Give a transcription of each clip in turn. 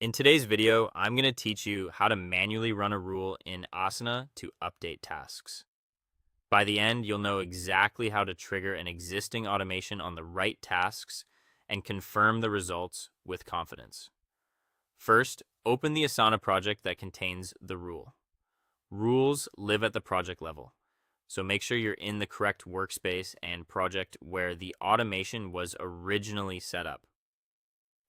In today's video, I'm going to teach you how to manually run a rule in Asana to update tasks. By the end, you'll know exactly how to trigger an existing automation on the right tasks and confirm the results with confidence. First, open the Asana project that contains the rule. Rules live at the project level, so make sure you're in the correct workspace and project where the automation was originally set up.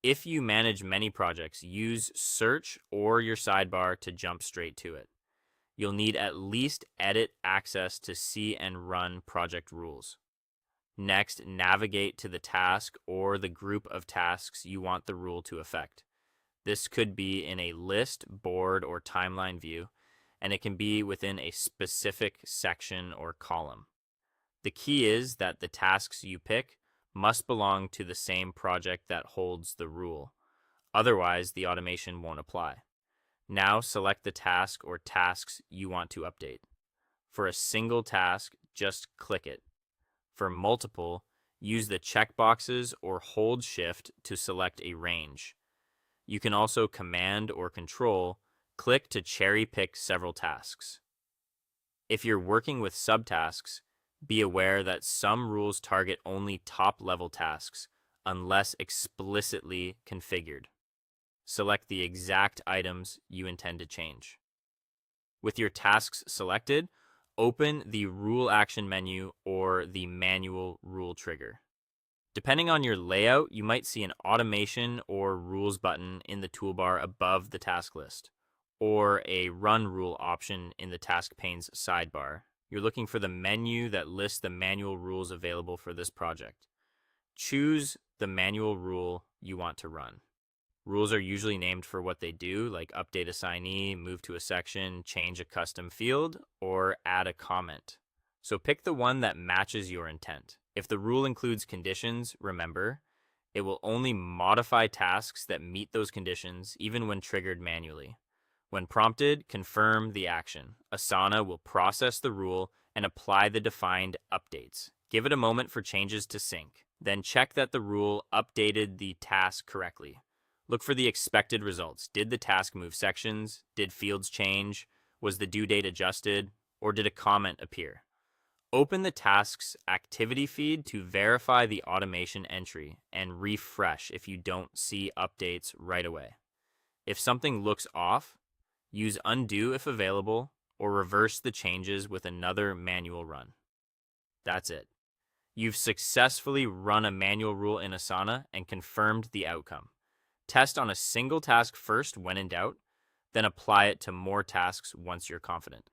If you manage many projects, use search or your sidebar to jump straight to it. You'll need at least edit access to see and run project rules. Next, navigate to the task or the group of tasks you want the rule to affect. This could be in a list, board, or timeline view, and it can be within a specific section or column. The key is that the tasks you pick must belong to the same project that holds the rule. Otherwise, the automation won't apply. Now select the task or tasks you want to update. For a single task, just click it. For multiple, use the checkboxes or hold Shift to select a range. You can also Command or Control click to cherry pick several tasks. If you're working with subtasks, be aware that some rules target only top-level tasks unless explicitly configured. Select the exact items you intend to change. With your tasks selected, open the Rule Action menu or the Manual Rule Trigger. Depending on your layout, you might see an Automation or Rules button in the toolbar above the task list, or a Run Rule option in the task pane's sidebar. You're looking for the menu that lists the manual rules available for this project. Choose the manual rule you want to run. Rules are usually named for what they do, like update assignee, move to a section, change a custom field, or add a comment. So pick the one that matches your intent. If the rule includes conditions, remember, it will only modify tasks that meet those conditions, even when triggered manually. When prompted, confirm the action. Asana will process the rule and apply the defined updates. Give it a moment for changes to sync. Then check that the rule updated the task correctly. Look for the expected results. Did the task move sections? Did fields change? Was the due date adjusted? Or did a comment appear? Open the task's activity feed to verify the automation entry and refresh if you don't see updates right away. If something looks off, use undo if available, or reverse the changes with another manual run. That's it. You've successfully run a manual rule in Asana and confirmed the outcome. Test on a single task first when in doubt, then apply it to more tasks once you're confident.